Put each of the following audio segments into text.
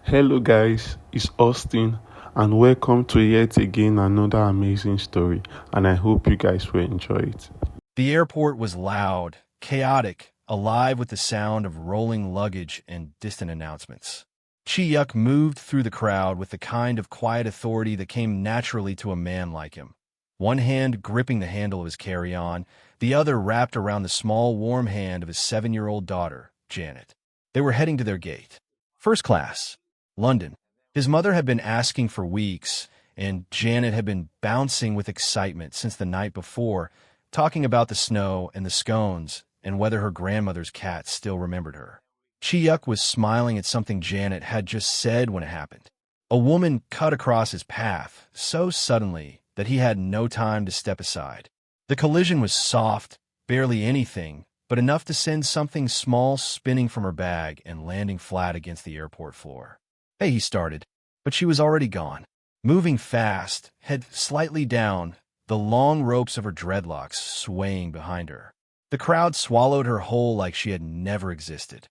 Hello, guys, it's Austin, and welcome to yet again another amazing story. And I hope you guys will enjoy it. The airport was loud, chaotic, alive with the sound of rolling luggage and distant announcements. Chi Yuk moved through the crowd with the kind of quiet authority that came naturally to a man like him. One hand gripping the handle of his carry-on, the other wrapped around the small, warm hand of his 7-year-old daughter, Janet. They were heading to their gate. First class, London. His mother had been asking for weeks, and Janet had been bouncing with excitement since the night before, talking about the snow and the scones and whether her grandmother's cat still remembered her. Chi Yuk was smiling at something Janet had just said when it happened. A woman cut across his path so suddenly that he had no time to step aside. The collision was soft, barely anything, but enough to send something small spinning from her bag and landing flat against the airport floor. Hey, he started, but she was already gone. Moving fast, head slightly down, the long ropes of her dreadlocks swaying behind her. The crowd swallowed her whole like she had never existed.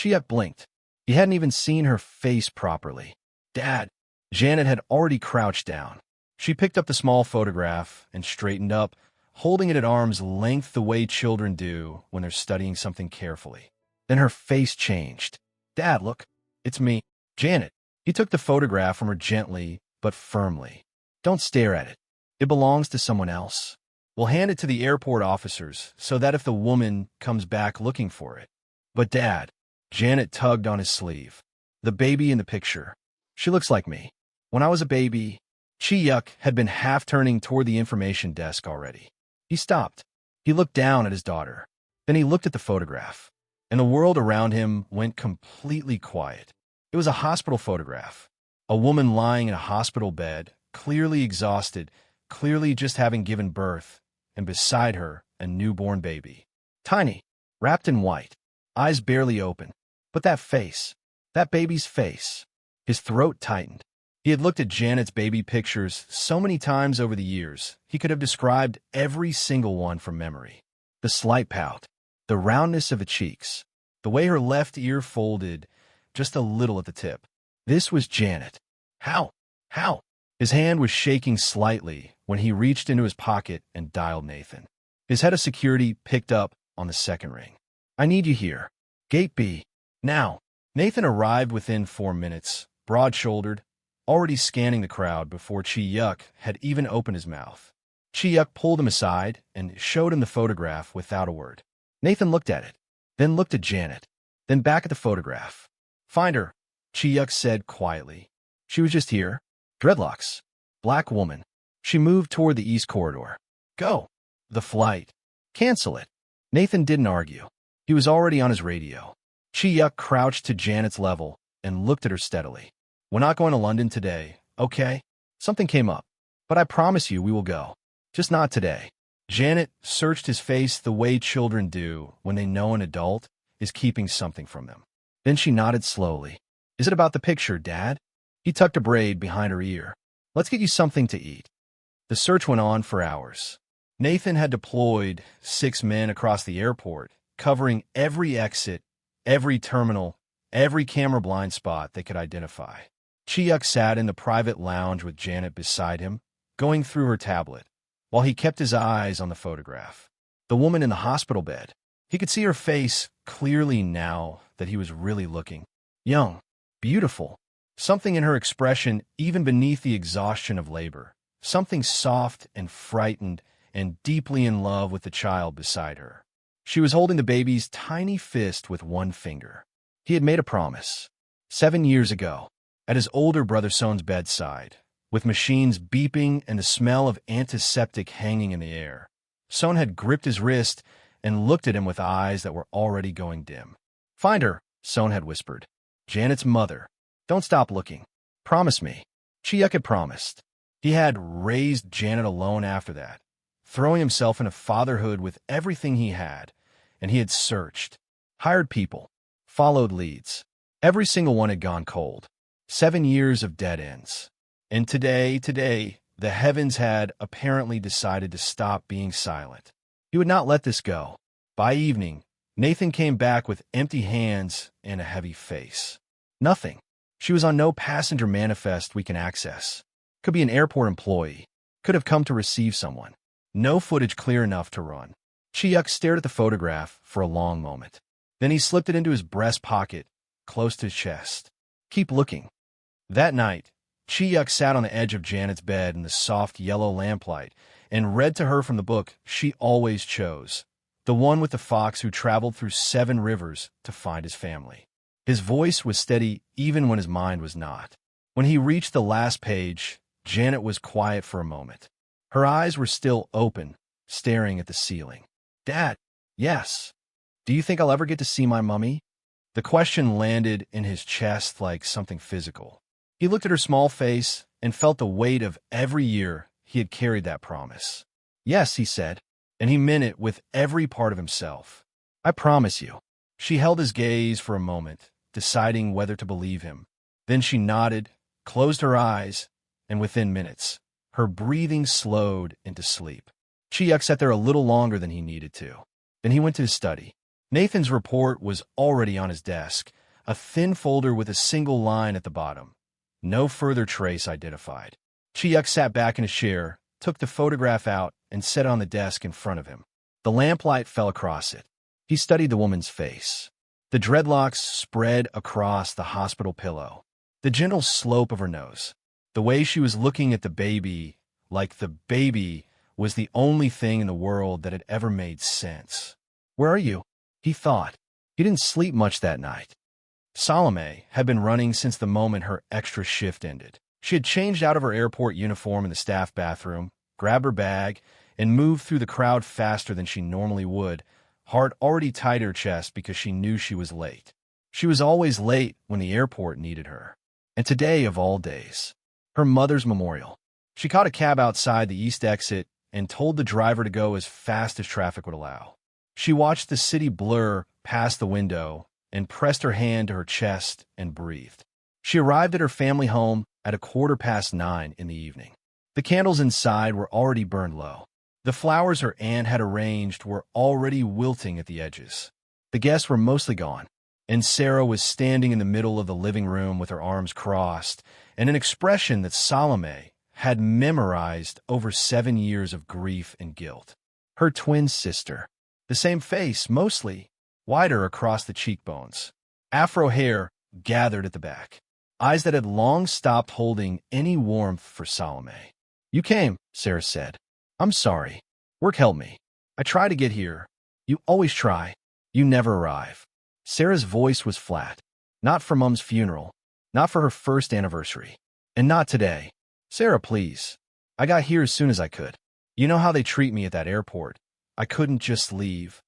Chi Yuk blinked. He hadn't even seen her face properly. Dad! Janet had already crouched down. She picked up the small photograph and straightened up, holding it at arm's length the way children do when they're studying something carefully. Then her face changed. Dad, look. It's me. Janet. He took the photograph from her gently but firmly. Don't stare at it. It belongs to someone else. We'll hand it to the airport officers so that if the woman comes back looking for it. But Dad, Janet tugged on his sleeve. The baby in the picture. She looks like me. When I was a baby, Chi Yuk had been half-turning toward the information desk already. He stopped. He looked down at his daughter. Then he looked at the photograph. And the world around him went completely quiet. It was a hospital photograph. A woman lying in a hospital bed, clearly exhausted, clearly just having given birth, and beside her, a newborn baby. Tiny, wrapped in white, eyes barely open. But that face, that baby's face. His throat tightened. He had looked at Janet's baby pictures so many times over the years, he could have described every single one from memory. The slight pout, the roundness of the cheeks, the way her left ear folded just a little at the tip. This was Janet. How? How? His hand was shaking slightly when he reached into his pocket and dialed Nathan. His head of security picked up on the second ring. I need you here. Gate B. Now. Nathan arrived within 4 minutes, broad-shouldered, already scanning the crowd before Chi Yuk had even opened his mouth. Chi Yuk pulled him aside and showed him the photograph without a word. Nathan looked at it, then looked at Janet, then back at the photograph. Find her, Chi Yuk said quietly. She was just here. Dreadlocks. Black woman. She moved toward the east corridor. Go. The flight. Cancel it. Nathan didn't argue. He was already on his radio. Chi Yuk crouched to Janet's level and looked at her steadily. We're not going to London today, okay? Something came up. But I promise you we will go. Just not today. Janet searched his face the way children do when they know an adult is keeping something from them. Then she nodded slowly. Is it about the picture, Dad? He tucked a braid behind her ear. Let's get you something to eat. The search went on for hours. Nathan had deployed 6 men across the airport, covering every exit, every terminal, every camera blind spot they could identify. Chi Yuk sat in the private lounge with Janet beside him, going through her tablet, while he kept his eyes on the photograph. The woman in the hospital bed. He could see her face clearly now that he was really looking. Young, beautiful, something in her expression even beneath the exhaustion of labor, something soft and frightened and deeply in love with the child beside her. She was holding the baby's tiny fist with one finger. He had made a promise. 7 years ago, at his older brother Son's bedside, with machines beeping and the smell of antiseptic hanging in the air. Son had gripped his wrist and looked at him with eyes that were already going dim. Find her, Son had whispered. Janet's mother. Don't stop looking. Promise me. Chi Yuk had promised. He had raised Janet alone after that, throwing himself into fatherhood with everything he had, and he had searched, hired people, followed leads. Every single one had gone cold. 7 years of dead ends. And today, the heavens had apparently decided to stop being silent. He would not let this go. By evening, Nathan came back with empty hands and a heavy face. Nothing. She was on no passenger manifest we can access. Could be an airport employee. Could have come to receive someone. No footage clear enough to run. Chi Yuk stared at the photograph for a long moment. Then he slipped it into his breast pocket, close to his chest. Keep looking. That night, Chi Yuk sat on the edge of Janet's bed in the soft yellow lamplight and read to her from the book she always chose, the one with the fox who traveled through 7 rivers to find his family. His voice was steady even when his mind was not. When he reached the last page, Janet was quiet for a moment. Her eyes were still open, staring at the ceiling. Dad, yes. Do you think I'll ever get to see my mummy? The question landed in his chest like something physical. He looked at her small face and felt the weight of every year he had carried that promise. Yes, he said, and he meant it with every part of himself. I promise you. She held his gaze for a moment, deciding whether to believe him. Then she nodded, closed her eyes, and within minutes, her breathing slowed into sleep. Chi Yuk sat there a little longer than he needed to. Then he went to his study. Nathan's report was already on his desk, a thin folder with a single line at the bottom. No further trace identified. Chi Yuk sat back in his chair, took the photograph out, and set it on the desk in front of him. The lamplight fell across it. He studied the woman's face. The dreadlocks spread across the hospital pillow. The gentle slope of her nose. The way she was looking at the baby, like the baby was the only thing in the world that had ever made sense. Where are you? He thought. He didn't sleep much that night. Salome had been running since the moment her extra shift ended. She had changed out of her airport uniform in the staff bathroom, grabbed her bag, and moved through the crowd faster than she normally would, heart already tight to her chest because she knew she was late. She was always late when the airport needed her. And today, of all days, her mother's memorial. She caught a cab outside the east exit and told the driver to go as fast as traffic would allow. She watched the city blur past the window and pressed her hand to her chest and breathed. She arrived at her family home at 9:15 in the evening. The candles inside were already burned low. The flowers her aunt had arranged were already wilting at the edges. The guests were mostly gone, and Sarah was standing in the middle of the living room with her arms crossed and an expression that Salome had memorized over 7 years of grief and guilt. Her twin sister. The same face, mostly, wider across the cheekbones. Afro hair gathered at the back. Eyes that had long stopped holding any warmth for Salome. You came, Sarah said. I'm sorry. Work held me. I try to get here. You always try. You never arrive. Sarah's voice was flat. Not for Mum's funeral. Not for her first anniversary. And not today. Sarah, please. I got here as soon as I could. You know how they treat me at that airport. I couldn't just leave.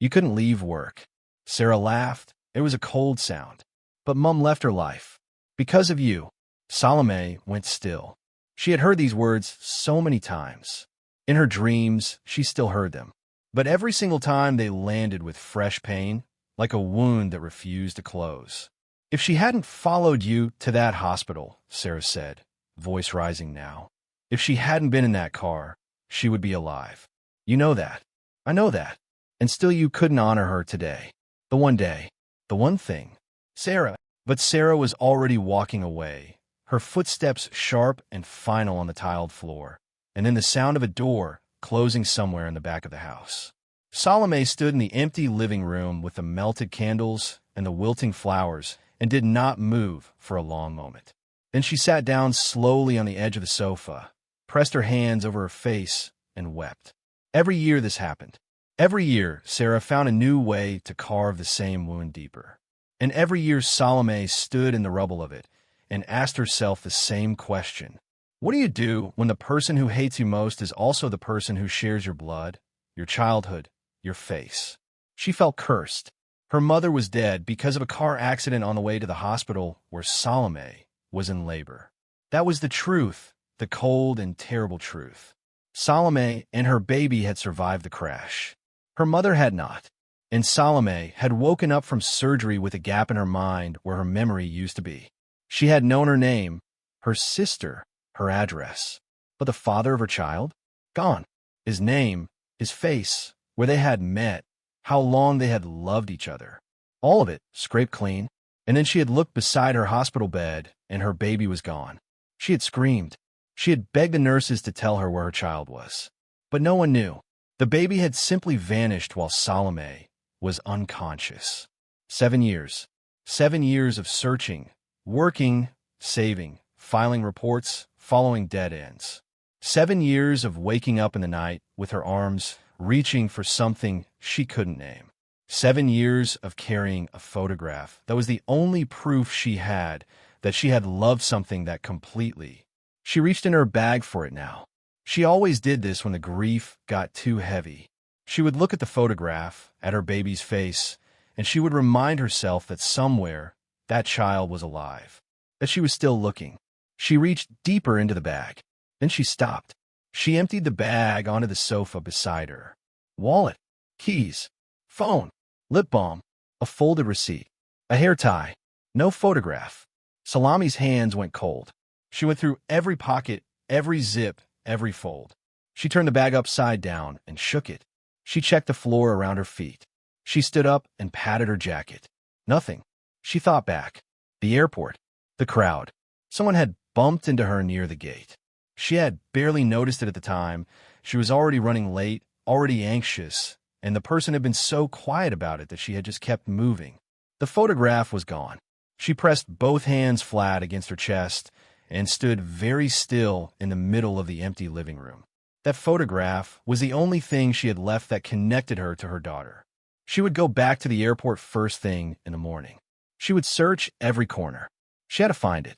You couldn't leave work. Sarah laughed. It was a cold sound. But Mum left her life. Because of you. Salome went still. She had heard these words so many times. In her dreams, she still heard them. But every single time they landed with fresh pain, like a wound that refused to close. If she hadn't followed you to that hospital, Sarah said, voice rising now, if she hadn't been in that car, she would be alive. You know that. I know that. And still you couldn't honor her today. The one day. The one thing. Sarah. But Sarah was already walking away, her footsteps sharp and final on the tiled floor, and then the sound of a door closing somewhere in the back of the house. Salome stood in the empty living room with the melted candles and the wilting flowers and did not move for a long moment. Then she sat down slowly on the edge of the sofa, pressed her hands over her face, and wept. Every year this happened. Every year, Sarah found a new way to carve the same wound deeper. And every year Salome stood in the rubble of it and asked herself the same question. What do you do when the person who hates you most is also the person who shares your blood, your childhood, your face? She felt cursed. Her mother was dead because of a car accident on the way to the hospital where Salome was in labor. That was the truth, the cold and terrible truth. Salome and her baby had survived the crash. Her mother had not. And Salome had woken up from surgery with a gap in her mind where her memory used to be. She had known her name, her sister, her address. But the father of her child? Gone. His name, his face, where they had met, how long they had loved each other. All of it scraped clean. And then she had looked beside her hospital bed, and her baby was gone. She had screamed. She had begged the nurses to tell her where her child was. But no one knew. The baby had simply vanished while Salome was unconscious. 7 years. 7 years of searching, working, saving, filing reports, following dead ends. 7 years of waking up in the night with her arms reaching for something she couldn't name. 7 years of carrying a photograph that was the only proof she had that she had loved something that completely. She reached in her bag for it now. She always did this when the grief got too heavy. She would look at the photograph, at her baby's face, and she would remind herself that somewhere that child was alive, that she was still looking. She reached deeper into the bag. Then she stopped. She emptied the bag onto the sofa beside her. Wallet, keys, phone, lip balm, a folded receipt, a hair tie, no photograph. Salome's hands went cold. She went through every pocket, every zip, every fold. She turned the bag upside down and shook it. She checked the floor around her feet. She stood up and patted her jacket. Nothing. She thought back. The airport. The crowd. Someone had bumped into her near the gate. She had barely noticed it at the time. She was already running late, already anxious, and the person had been so quiet about it that she had just kept moving. The photograph was gone. She pressed both hands flat against her chest and stood very still in the middle of the empty living room. That photograph was the only thing she had left that connected her to her daughter. She would go back to the airport first thing in the morning. She would search every corner. She had to find it.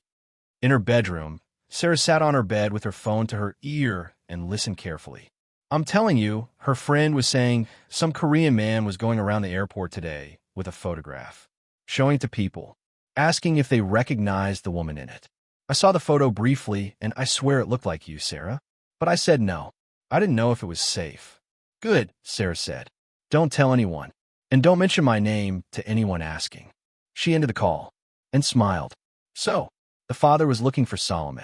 In her bedroom, Sarah sat on her bed with her phone to her ear and listened carefully. I'm telling you, her friend was saying some Korean man was going around the airport today with a photograph, showing it to people, asking if they recognized the woman in it. I saw the photo briefly, and I swear it looked like you, Sarah. But I said no. I didn't know if it was safe. Good, Sarah said. Don't tell anyone. And don't mention my name to anyone asking. She ended the call and smiled. So, the father was looking for Salome.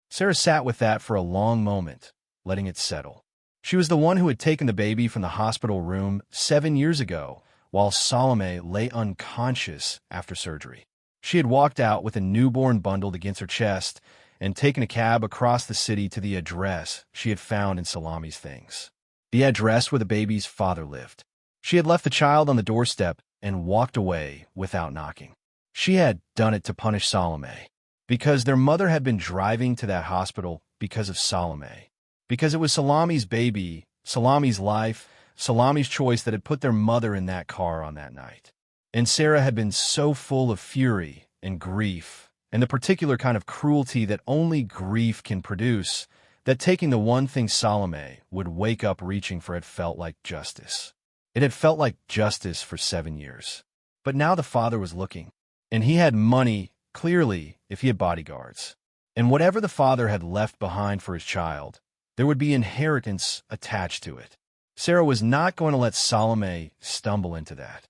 Sarah sat with that for a long moment, letting it settle. She was the one who had taken the baby from the hospital room 7 years ago, while Salome lay unconscious after surgery. She had walked out with a newborn bundled against her chest and taken a cab across the city to the address she had found in Salome's things. The address where the baby's father lived. She had left the child on the doorstep and walked away without knocking. She had done it to punish Salome, because their mother had been driving to that hospital because of Salome, because it was Salome's baby, Salome's life, Salome's choice that had put their mother in that car on that night. And Sarah had been so full of fury and grief, and the particular kind of cruelty that only grief can produce, that taking the one thing Salome would wake up reaching for had felt like justice. It had felt like justice for 7 years. But now the father was looking, and he had money, clearly, if he had bodyguards. And whatever the father had left behind for his child, there would be inheritance attached to it. Sarah was not going to let Salome stumble into that.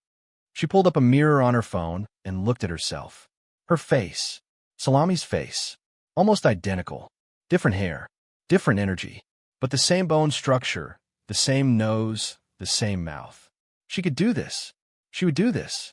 She pulled up a mirror on her phone and looked at herself. Her face, Salome's face, almost identical. Different hair, different energy, but the same bone structure, the same nose, the same mouth. She could do this. She would do this.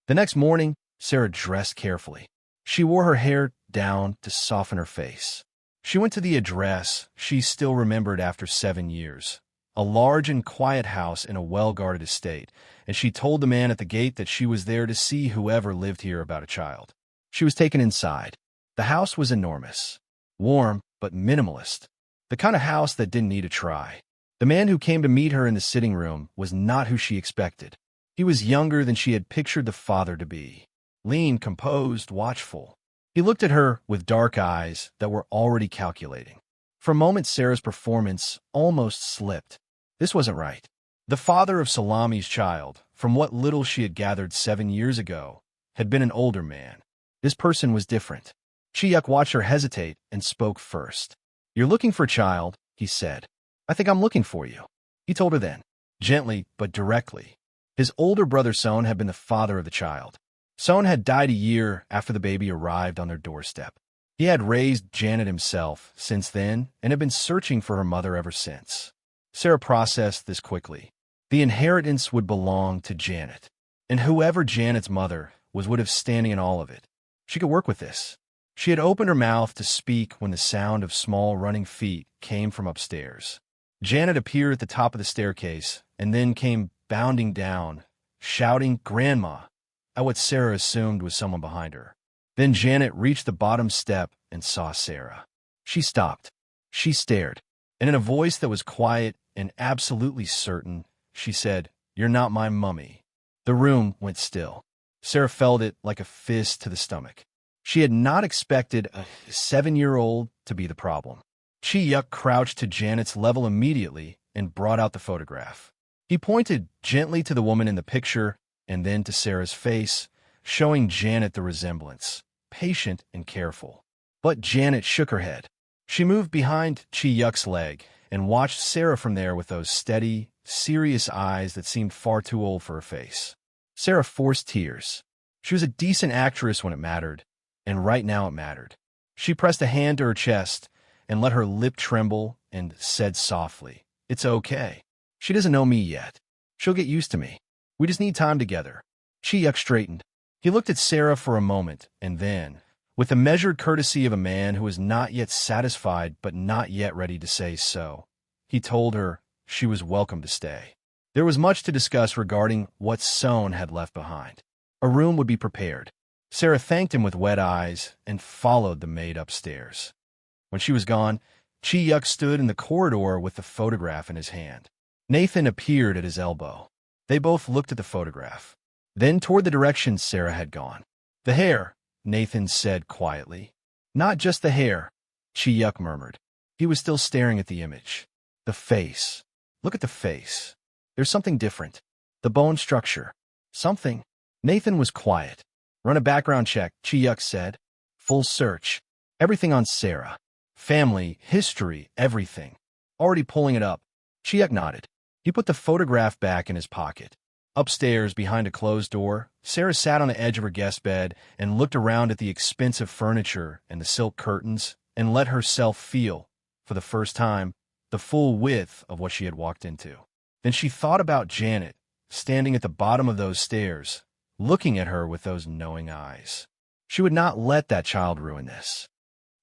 The next morning, Sarah dressed carefully. She wore her hair down to soften her face. She went to the address she still remembered after 7 years, a large and quiet house in a well-guarded estate, and she told the man at the gate that she was there to see whoever lived here about a child. She was taken inside. The house was enormous, warm but minimalist, the kind of house that didn't need a try. The man who came to meet her in the sitting room was not who she expected. He was younger than she had pictured the father to be, lean, composed, watchful. He looked at her with dark eyes that were already calculating. For a moment, Sarah's performance almost slipped. This wasn't right. The father of Salome's child, from what little she had gathered 7 years ago, had been an older man. This person was different. Chi Yuk watched her hesitate and spoke first. You're looking for a child, he said. I think I'm looking for you. He told her then, gently but directly. His older brother Son had been the father of the child. Son had died a year after the baby arrived on their doorstep. He had raised Janet himself since then and had been searching for her mother ever since. Sarah processed this quickly. The inheritance would belong to Janet. And whoever Janet's mother was would have standing in all of it. She could work with this. She had opened her mouth to speak when the sound of small running feet came from upstairs. Janet appeared at the top of the staircase and then came bounding down, shouting, "Grandma," at what Sarah assumed was someone behind her. Then Janet reached the bottom step and saw Sarah. She stopped. She stared, and in a voice that was quiet and absolutely certain, she said, "You're not my mummy." The room went still. Sarah felt it like a fist to the stomach. She had not expected a 7-year-old to be the problem. Chi Yuk crouched to Janet's level immediately and brought out the photograph. He pointed gently to the woman in the picture and then to Sarah's face, showing Janet the resemblance, patient and careful. But Janet shook her head. She moved behind Chi Yuk's leg and watched Sarah from there with those steady, serious eyes that seemed far too old for her face. Sarah forced tears. She was a decent actress when it mattered, and right now it mattered. She pressed a hand to her chest and let her lip tremble and said softly, "It's okay. She doesn't know me yet. She'll get used to me. We just need time together." Chi Yuk straightened. He looked at Sarah for a moment, and then, with the measured courtesy of a man who was not yet satisfied but not yet ready to say so, he told her she was welcome to stay. There was much to discuss regarding what Sohn had left behind. A room would be prepared. Sarah thanked him with wet eyes and followed the maid upstairs. When she was gone, Chi Yuk stood in the corridor with the photograph in his hand. Nathan appeared at his elbow. They both looked at the photograph, then toward the direction Sarah had gone. "The hair," Nathan said quietly. "Not just the hair," Chi Yuk murmured. He was still staring at the image. "The face. Look at the face. There's something different. The bone structure. Something." Nathan was quiet. "Run a background check," Chi Yuk said. "Full search. Everything on Sarah. Family, history, everything. Already pulling it up." Chi Yuk nodded. He put the photograph back in his pocket. Upstairs, behind a closed door, Sarah sat on the edge of her guest bed and looked around at the expensive furniture and the silk curtains and let herself feel, for the first time, the full width of what she had walked into. Then she thought about Janet, standing at the bottom of those stairs, looking at her with those knowing eyes. She would not let that child ruin this.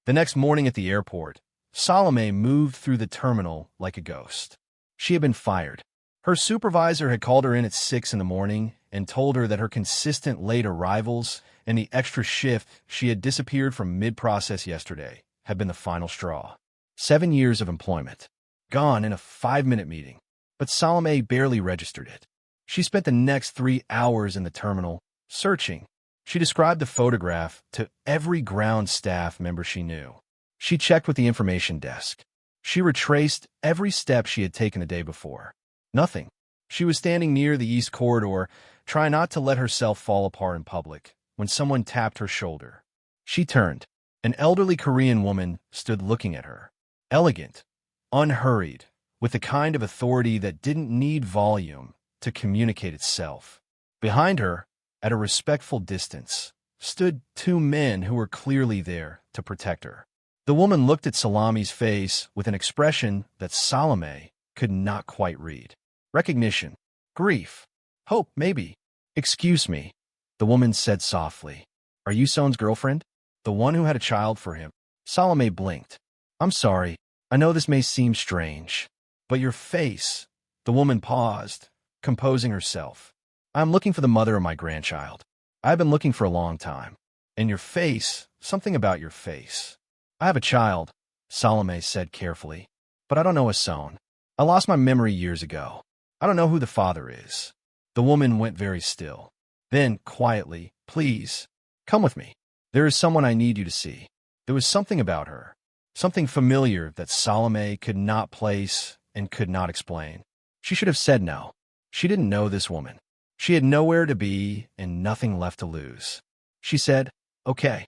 The next morning at the airport, Salome moved through the terminal like a ghost. She had been fired. Her supervisor had called her in at 6 in the morning and told her that her consistent late arrivals and the extra shift she had disappeared from mid-process yesterday had been the final straw. 7 years of employment. Gone in a 5-minute meeting. But Salome barely registered it. She spent the next 3 hours in the terminal, searching. She described the photograph to every ground staff member she knew. She checked with the information desk. She retraced every step she had taken the day before. Nothing. She was standing near the east corridor, trying not to let herself fall apart in public, when someone tapped her shoulder. She turned. An elderly Korean woman stood looking at her. Elegant, unhurried, with the kind of authority that didn't need volume to communicate itself. Behind her, at a respectful distance, stood 2 men who were clearly there to protect her. The woman looked at Salome's face with an expression that Salome could not quite read. Recognition, grief, hope, maybe. "Excuse me," the woman said softly. "Are you Sohn's girlfriend? The one who had a child for him?" Salome blinked. "I'm sorry. I know this may seem strange. But your face..." The woman paused, composing herself. "I'm looking for the mother of my grandchild. I've been looking for a long time. And your face, something about your face." "I have a child," Salome said carefully. "But I don't know a Sohn. I lost my memory years ago. I don't know who the father is." The woman went very still. Then, quietly, "Please, come with me. There is someone I need you to see." There was something about her, something familiar that Salome could not place and could not explain. She should have said no. She didn't know this woman. She had nowhere to be and nothing left to lose. She said, "Okay."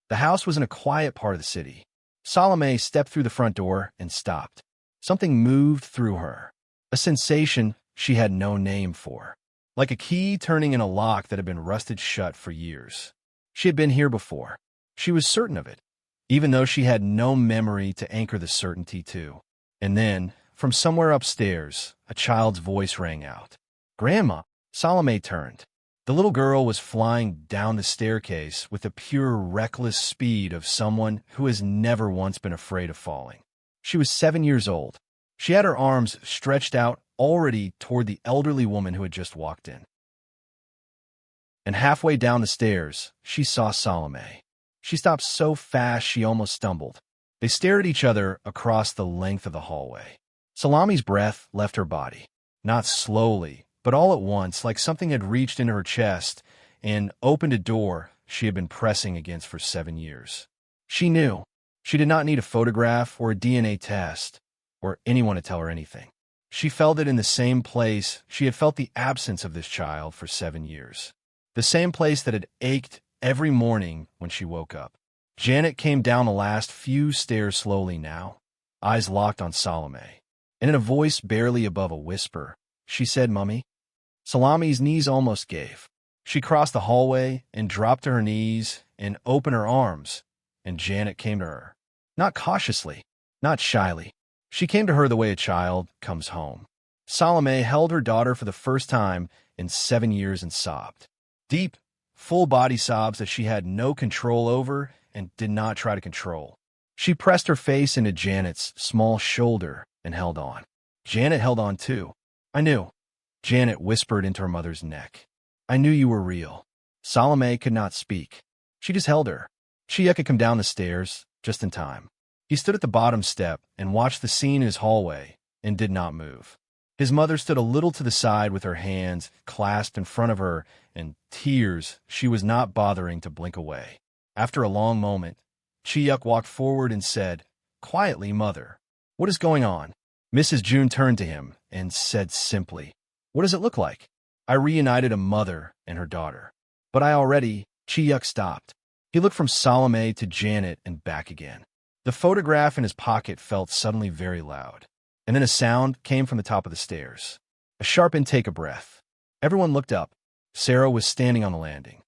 The house was in a quiet part of the city. Salome stepped through the front door and stopped. Something moved through her, a sensation she had no name for, like a key turning in a lock that had been rusted shut for years. She had been here before. She was certain of it, even though she had no memory to anchor the certainty to. And then, from somewhere upstairs, a child's voice rang out. "Grandma!" Salome turned. The little girl was flying down the staircase with the pure, reckless speed of someone who has never once been afraid of falling. She was 7 years old. She had her arms stretched out already toward the elderly woman who had just walked in. And halfway down the stairs, she saw Salome. She stopped so fast she almost stumbled. They stared at each other across the length of the hallway. Salome's breath left her body, not slowly, but all at once, like something had reached into her chest and opened a door she had been pressing against for 7 years. She knew. She did not need a photograph or a DNA test or anyone to tell her anything. She felt it in the same place she had felt the absence of this child for 7 years. The same place that had ached every morning when she woke up. Janet came down the last few stairs slowly now, eyes locked on Salome. And in a voice barely above a whisper, she said, "Mummy." Salome's knees almost gave. She crossed the hallway and dropped to her knees and opened her arms, and Janet came to her. Not cautiously, not shyly. She came to her the way a child comes home. Salome held her daughter for the first time in 7 years and sobbed. Deep, full-body sobs that she had no control over and did not try to control. She pressed her face into Janet's small shoulder and held on. Janet held on too. "I knew," Janet whispered into her mother's neck. "I knew you were real." Salome could not speak. She just held her. Chi Yuk had come down the stairs just in time. He stood at the bottom step and watched the scene in his hallway and did not move. His mother stood a little to the side with her hands clasped in front of her and tears she was not bothering to blink away. After a long moment, Chi Yuk walked forward and said, quietly, "Mother, what is going on?" Mrs. June turned to him and said simply, "What does it look like?" "I reunited a mother and her daughter." "But I already—" Chi Yuk stopped. He looked from Salome to Janet and back again. The photograph in his pocket felt suddenly very loud, and then a sound came from the top of the stairs. A sharp intake of breath. Everyone looked up. Sarah was standing on the landing.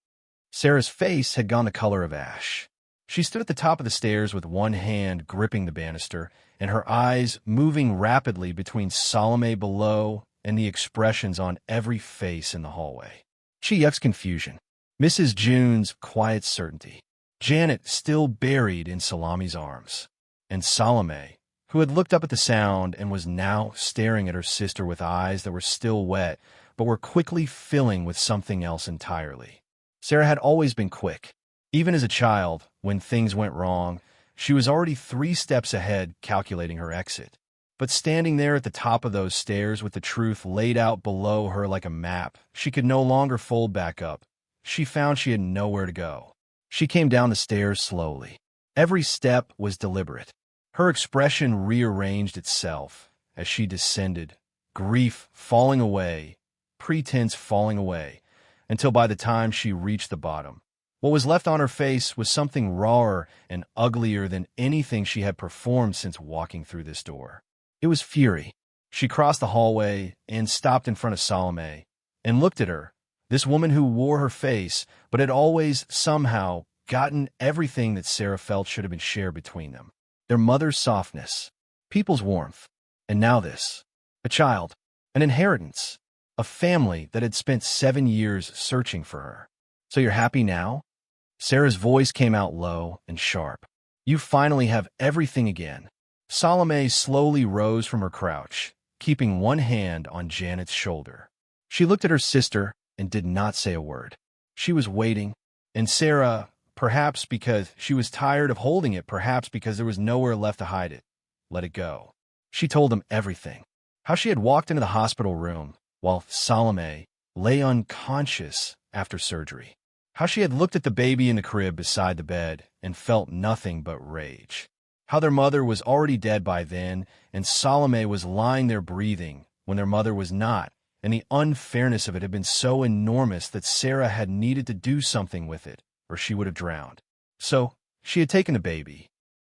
Sarah's face had gone the color of ash. She stood at the top of the stairs with one hand gripping the banister, and her eyes moving rapidly between Salome below and the expressions on every face in the hallway. Chi Yuk's confusion. Mrs. June's quiet certainty. Janet still buried in Salome's arms. And Salome, who had looked up at the sound and was now staring at her sister with eyes that were still wet, but were quickly filling with something else entirely. Sarah had always been quick. Even as a child, when things went wrong, she was already 3 steps ahead calculating her exit. But standing there at the top of those stairs with the truth laid out below her like a map, she could no longer fold back up. She found she had nowhere to go. She came down the stairs slowly. Every step was deliberate. Her expression rearranged itself as she descended, grief falling away, pretense falling away, until by the time she reached the bottom, what was left on her face was something rawer and uglier than anything she had performed since walking through this door. It was fury. She crossed the hallway and stopped in front of Salome and looked at her, this woman who wore her face but had always somehow gotten everything that Sarah felt should have been shared between them. Their mother's softness, people's warmth, and now this. A child, an inheritance, a family that had spent 7 years searching for her. "So you're happy now?" Sarah's voice came out low and sharp. "You finally have everything again." Salome slowly rose from her crouch, keeping one hand on Janet's shoulder. She looked at her sister and did not say a word. She was waiting, and Sarah, perhaps because she was tired of holding it, perhaps because there was nowhere left to hide it, let it go. She told him everything. How she had walked into the hospital room while Salome lay unconscious after surgery. How she had looked at the baby in the crib beside the bed and felt nothing but rage. How their mother was already dead by then, and Salome was lying there breathing when their mother was not, and the unfairness of it had been so enormous that Sarah had needed to do something with it, or she would have drowned. So she had taken the baby.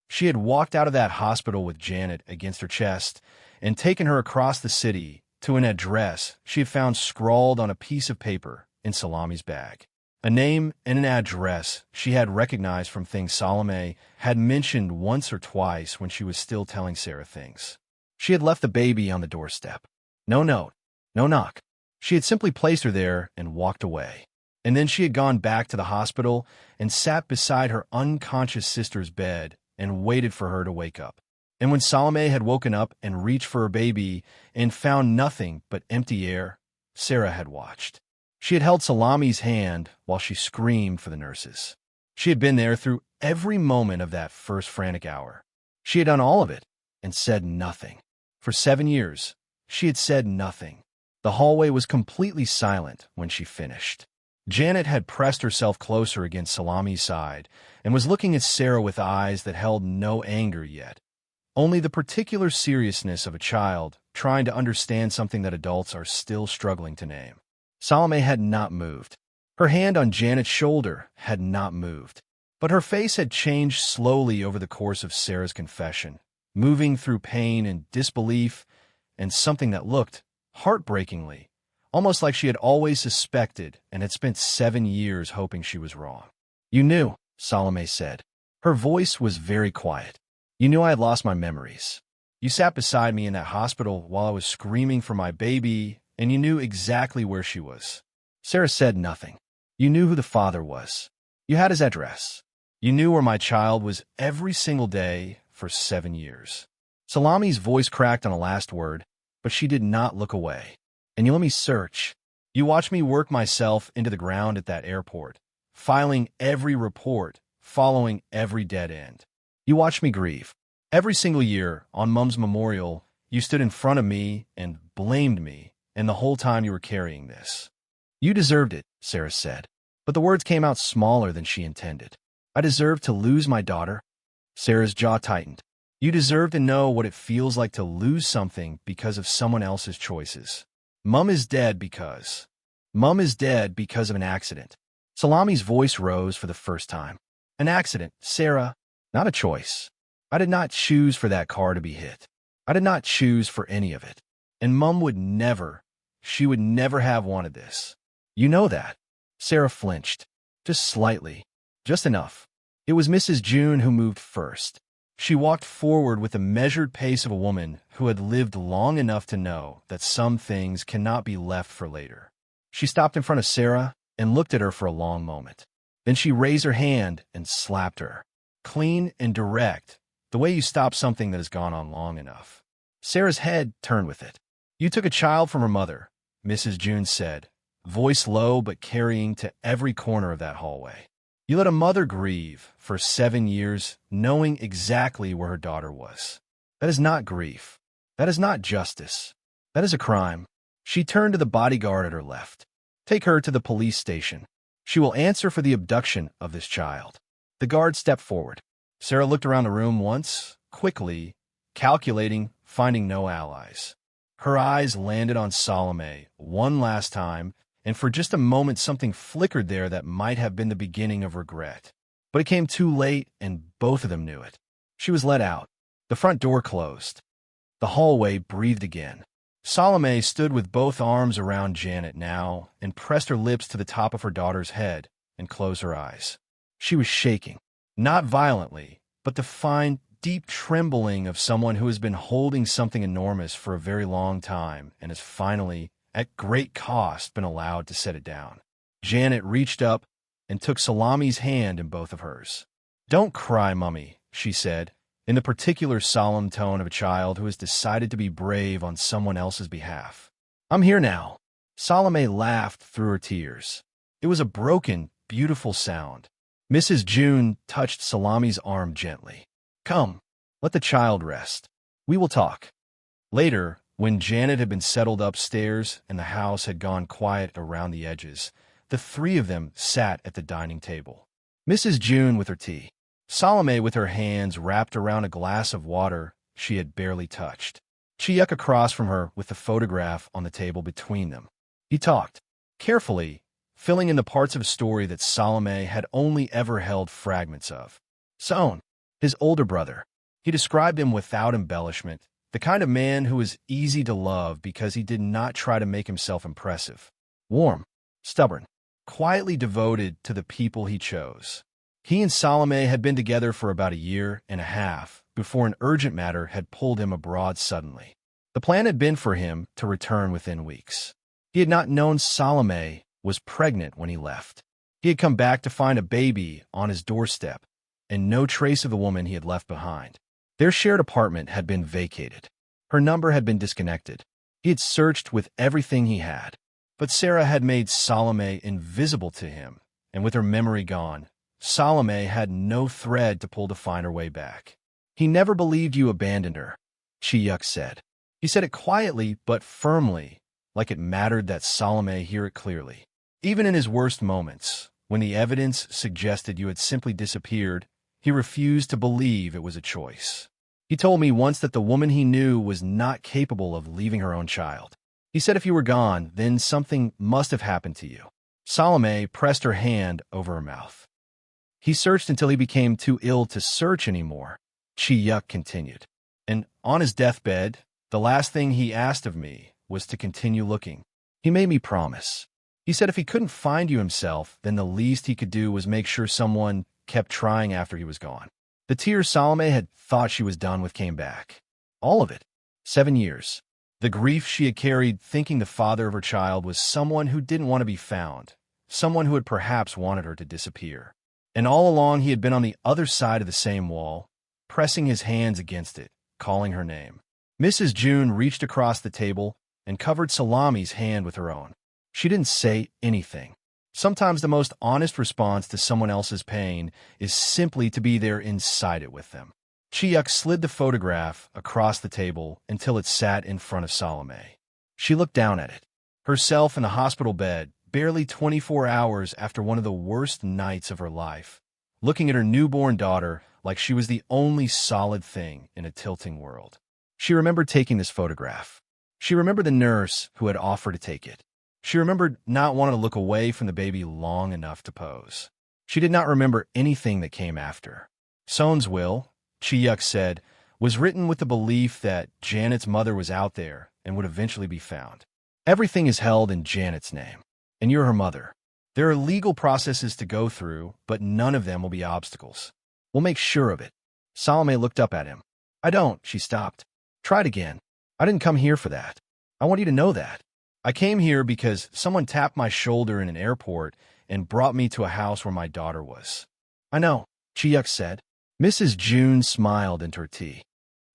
She had walked out of that hospital with Janet against her chest and taken her across the city to an address she had found scrawled on a piece of paper in Salome's bag. A name and an address she had recognized from things Salome had mentioned once or twice when she was still telling Sarah things. She had left the baby on the doorstep. No note, no knock, She had simply placed her there and walked away. And then she had gone back to the hospital and sat beside her unconscious sister's bed and waited for her to wake up. And when Salome had woken up and reached for her baby and found nothing but empty air, Sarah had watched. She had held Salome's hand while she screamed for the nurses. She had been there through every moment of that first frantic hour. She had done all of it and said nothing. For 7 years, she had said nothing. The hallway was completely silent when she finished. Janet had pressed herself closer against Salome's side and was looking at Sarah with eyes that held no anger yet, only the particular seriousness of a child trying to understand something that adults are still struggling to name. Salome had not moved. Her hand on Janet's shoulder had not moved, but her face had changed slowly over the course of Sarah's confession, moving through pain and disbelief and something that looked, heartbreakingly, almost like she had always suspected and had spent 7 years hoping she was wrong. "You knew," Salome said. Her voice was very quiet. "You knew I had lost my memories. You sat beside me in that hospital while I was screaming for my baby, and you knew exactly where she was." Sarah said nothing. "You knew who the father was. You had his address. You knew where my child was every single day for 7 years." Salome's voice cracked on a last word, but she did not look away. "And you let me search. You watched me work myself into the ground at that airport, filing every report, following every dead end. You watched me grieve. Every single year, on Mom's memorial, you stood in front of me and blamed me, and the whole time you were carrying this. You deserved it," Sarah said, but the words came out smaller than she intended. "I deserved to lose my daughter." Sarah's jaw tightened. "You deserve to know what it feels like to lose something because of someone else's choices. Mom is dead because of an accident." Salome's voice rose for the first time. "An accident, Sarah, not a choice. I did not choose for that car to be hit. I did not choose for any of it. And Mom would never have wanted this. You know that." Sarah flinched, just slightly, just enough. It was Mrs. June who moved first. She walked forward with the measured pace of a woman who had lived long enough to know that some things cannot be left for later. She stopped in front of Sarah and looked at her for a long moment. Then she raised her hand and slapped her, clean and direct, the way you stop something that has gone on long enough. Sarah's head turned with it. "You took a child from her mother," Mrs. June said, voice low but carrying to every corner of that hallway. "You let a mother grieve for 7 years, knowing exactly where her daughter was. That is not grief. That is not justice. That is a crime." She turned to the bodyguard at her left. "Take her to the police station. She will answer for the abduction of this child." The guard stepped forward. Sarah looked around the room once, quickly, calculating, finding no allies. Her eyes landed on Salome one last time, and for just a moment something flickered there that might have been the beginning of regret. But it came too late, and both of them knew it. She was let out. The front door closed. The hallway breathed again. Salome stood with both arms around Janet now and pressed her lips to the top of her daughter's head and closed her eyes. She was shaking, not violently, but the fine, deep trembling of someone who has been holding something enormous for a very long time and has finally, at great cost, been allowed to set it down. Janet reached up and took Salome's hand in both of hers. "Don't cry, Mummy," she said, in the particular solemn tone of a child who has decided to be brave on someone else's behalf. "I'm here now." Salome laughed through her tears. It was a broken, beautiful sound. Mrs. June touched Salome's arm gently. "Come, let the child rest. We will talk." Later, when Janet had been settled upstairs and the house had gone quiet around the edges, the three of them sat at the dining table. Mrs. June with her tea, Salome with her hands wrapped around a glass of water she had barely touched, Chi Yuk across from her with the photograph on the table between them. He talked, carefully, filling in the parts of a story that Salome had only ever held fragments of. Son, his older brother. He described him without embellishment, the kind of man who was easy to love because he did not try to make himself impressive. Warm, stubborn, quietly devoted to the people he chose. He and Salome had been together for about 1.5 years before an urgent matter had pulled him abroad suddenly. The plan had been for him to return within weeks. He had not known Salome was pregnant when he left. He had come back to find a baby on his doorstep, and no trace of the woman he had left behind. Their shared apartment had been vacated. Her number had been disconnected. He had searched with everything he had. But Sarah had made Salome invisible to him, and with her memory gone, Salome had no thread to pull to find her way back. "He never believed you abandoned her," Chi Yuk said. He said it quietly but firmly, like it mattered that Salome hear it clearly. Even in his worst moments, when the evidence suggested you had simply disappeared, he refused to believe it was a choice. He told me once that the woman he knew was not capable of leaving her own child. He said if you were gone, then something must have happened to you. Salome pressed her hand over her mouth. He searched until he became too ill to search anymore, Chi Yuk continued. And on his deathbed, the last thing he asked of me was to continue looking. He made me promise. He said if he couldn't find you himself, then the least he could do was make sure someone kept trying after he was gone. The tears Salome had thought she was done with came back. All of it. 7 years. The grief she had carried thinking the father of her child was someone who didn't want to be found, someone who had perhaps wanted her to disappear. And all along he had been on the other side of the same wall, pressing his hands against it, calling her name. Mrs. June reached across the table and covered Salome's hand with her own. She didn't say anything. Sometimes the most honest response to someone else's pain is simply to be there inside it with them. Chi Yuk slid the photograph across the table until it sat in front of Salome. She looked down at it. Herself in a hospital bed, barely 24 hours after one of the worst nights of her life, looking at her newborn daughter like she was the only solid thing in a tilting world. She remembered taking this photograph. She remembered the nurse who had offered to take it. She remembered not wanting to look away from the baby long enough to pose. She did not remember anything that came after. Sohn's will, Chi Yuk said, was written with the belief that Janet's mother was out there and would eventually be found. Everything is held in Janet's name, and you're her mother. There are legal processes to go through, but none of them will be obstacles. We'll make sure of it. Salome looked up at him. I don't, she stopped. Try it again. I didn't come here for that. I want you to know that. I came here because someone tapped my shoulder in an airport and brought me to a house where my daughter was. I know, Chi Yuk said. Mrs. June smiled into her tea.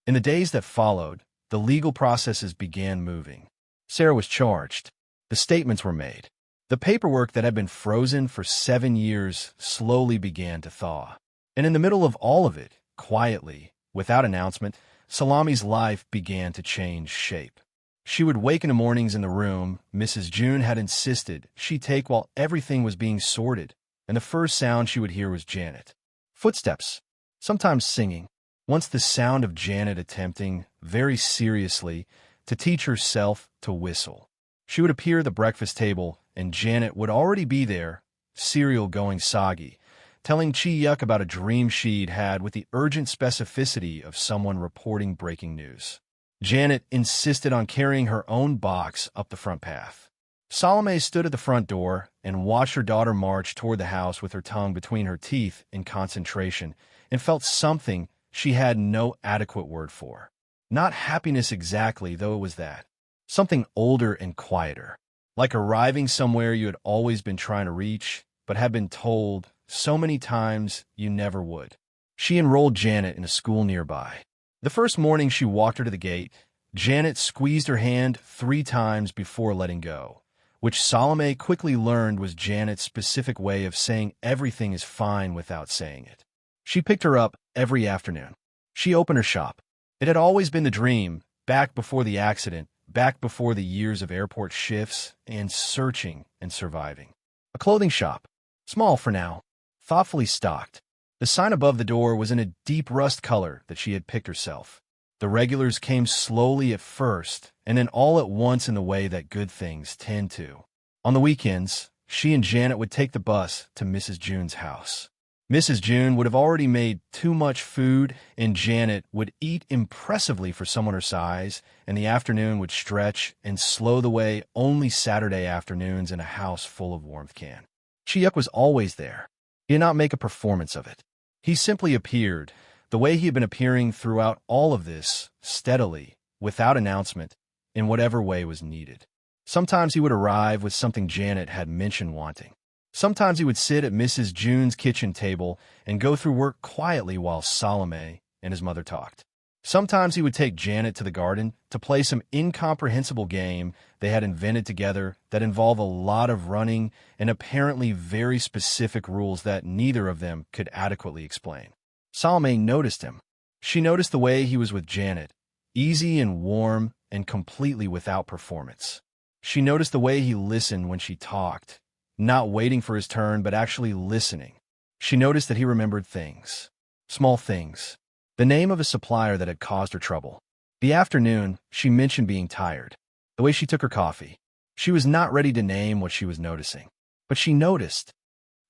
In the days that followed, the legal processes began moving. Sarah was charged. The statements were made. The paperwork that had been frozen for 7 years slowly began to thaw. And in the middle of all of it, quietly, without announcement, Salome's life began to change shape. She would wake in the mornings in the room Mrs. June had insisted she take while everything was being sorted, and the first sound she would hear was Janet. Footsteps, sometimes singing. Once the sound of Janet attempting, very seriously, to teach herself to whistle. She would appear at the breakfast table, and Janet would already be there, cereal going soggy, telling Chi Yuk about a dream she'd had with the urgent specificity of someone reporting breaking news. Janet insisted on carrying her own box up the front path. Salome stood at the front door and watched her daughter march toward the house with her tongue between her teeth in concentration, and felt something she had no adequate word for. Not happiness exactly, though it was that. Something older and quieter. Like arriving somewhere you had always been trying to reach, but had been told so many times you never would. She enrolled Janet in a school nearby. The first morning she walked her to the gate, Janet squeezed her hand 3 times before letting go, which Salome quickly learned was Janet's specific way of saying everything is fine without saying it. She picked her up every afternoon. She opened her shop. It had always been the dream, back before the accident, back before the years of airport shifts and searching and surviving. A clothing shop, small for now, thoughtfully stocked. The sign above the door was in a deep rust color that she had picked herself. The regulars came slowly at first, and then all at once in the way that good things tend to. On the weekends, she and Janet would take the bus to Mrs. June's house. Mrs. June would have already made too much food, and Janet would eat impressively for someone her size, and the afternoon would stretch and slow the way only Saturday afternoons in a house full of warmth can. Chi Yuk was always there. He did not make a performance of it. He simply appeared, the way he had been appearing throughout all of this, steadily, without announcement, in whatever way was needed. Sometimes he would arrive with something Janet had mentioned wanting. Sometimes he would sit at Mrs. June's kitchen table and go through work quietly while Salome and his mother talked. Sometimes he would take Janet to the garden to play some incomprehensible game they had invented together that involved a lot of running and apparently very specific rules that neither of them could adequately explain. Salome noticed him. She noticed the way he was with Janet, easy and warm and completely without performance. She noticed the way he listened when she talked, not waiting for his turn, but actually listening. She noticed that he remembered things, small things, the name of a supplier that had caused her trouble. The afternoon, she mentioned being tired, the way she took her coffee. She was not ready to name what she was noticing, but she noticed.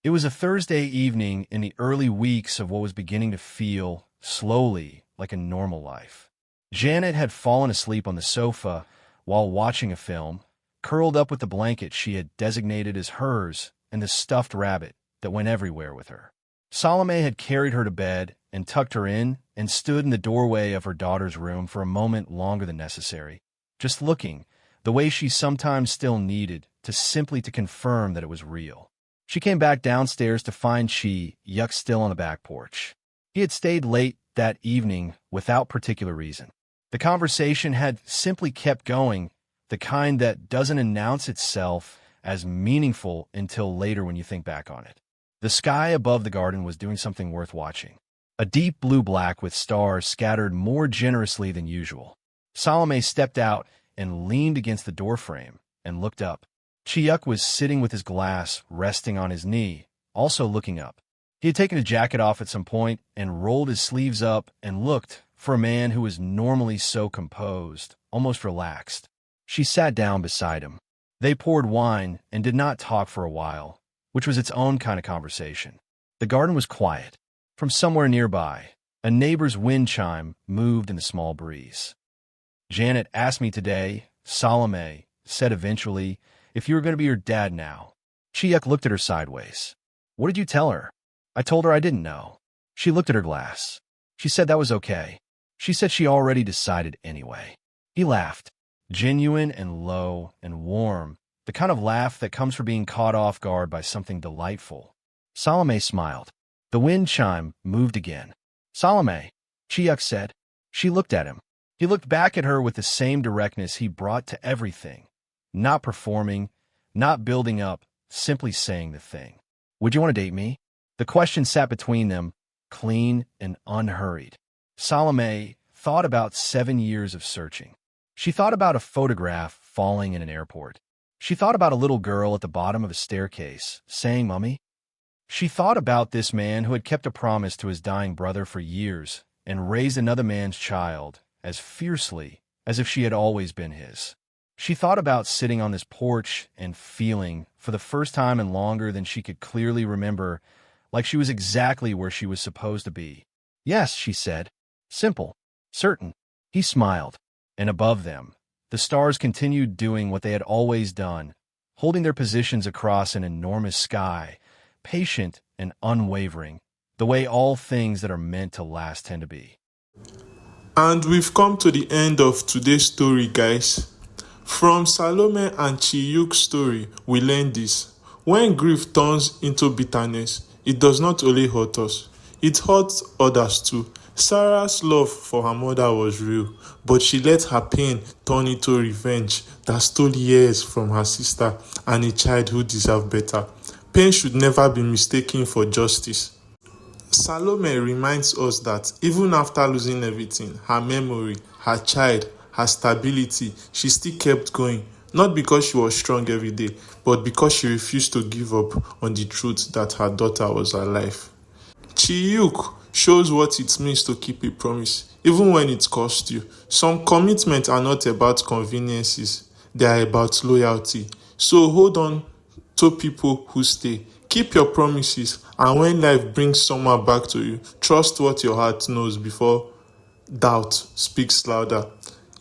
It was a Thursday evening in the early weeks of what was beginning to feel, slowly, like a normal life. Janet had fallen asleep on the sofa while watching a film, curled up with the blanket she had designated as hers and the stuffed rabbit that went everywhere with her. Salome had carried her to bed and tucked her in and stood in the doorway of her daughter's room for a moment longer than necessary, just looking, the way she sometimes still needed, to confirm that it was real. She came back downstairs to find Chi Yuk still on the back porch. He had stayed late that evening without particular reason. The conversation had simply kept going, the kind that doesn't announce itself as meaningful until later when you think back on it. The sky above the garden was doing something worth watching. A deep blue-black with stars scattered more generously than usual. Salome stepped out and leaned against the doorframe and looked up. Chi Yuk was sitting with his glass resting on his knee, also looking up. He had taken his jacket off at some point and rolled his sleeves up and looked, for a man who was normally so composed, almost relaxed. She sat down beside him. They poured wine and did not talk for a while, which was its own kind of conversation. The garden was quiet. From somewhere nearby, a neighbor's wind chime moved in the small breeze. Janet asked me today, Salome said eventually, if you were going to be your dad now. Chi Yuk looked at her sideways. What did you tell her? I told her I didn't know. She looked at her glass. She said that was okay. She said she already decided anyway. He laughed, genuine and low and warm, the kind of laugh that comes from being caught off guard by something delightful. Salome smiled. The wind chime moved again. Salome, Chi Yuk said. She looked at him. He looked back at her with the same directness he brought to everything. Not performing, not building up, simply saying the thing. Would you want to date me? The question sat between them, clean and unhurried. Salome thought about 7 years of searching. She thought about a photograph falling in an airport. She thought about a little girl at the bottom of a staircase, saying, "Mummy." She thought about this man who had kept a promise to his dying brother for years and raised another man's child as fiercely as if she had always been his. She thought about sitting on this porch and feeling, for the first time and longer than she could clearly remember, like she was exactly where she was supposed to be. Yes, she said. Simple. Certain. He smiled. And above them, the stars continued doing what they had always done, holding their positions across an enormous sky, patient and unwavering, the way all things that are meant to last tend to be. And we've come to the end of today's story, guys. From Salome and Chi Yuk's story, we learn this. When grief turns into bitterness, it does not only hurt us, it hurts others too. Sarah's love for her mother was real, but she let her pain turn into revenge that stole years from her sister and a child who deserved better. Pain should never be mistaken for justice. Salome reminds us that even after losing everything, her memory, her child, her stability, she still kept going. Not because she was strong every day, but because she refused to give up on the truth that her daughter was alive. Chi Yuk shows what it means to keep a promise, even when it costs you. Some commitments are not about conveniences, they are about loyalty. So hold on to people who stay. Keep your promises, and when life brings someone back to you, trust what your heart knows before doubt speaks louder.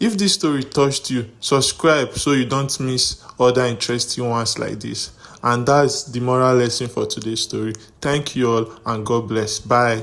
If this story touched you, subscribe so you don't miss other interesting ones like this. And that's the moral lesson for today's story. Thank you all and God bless. Bye.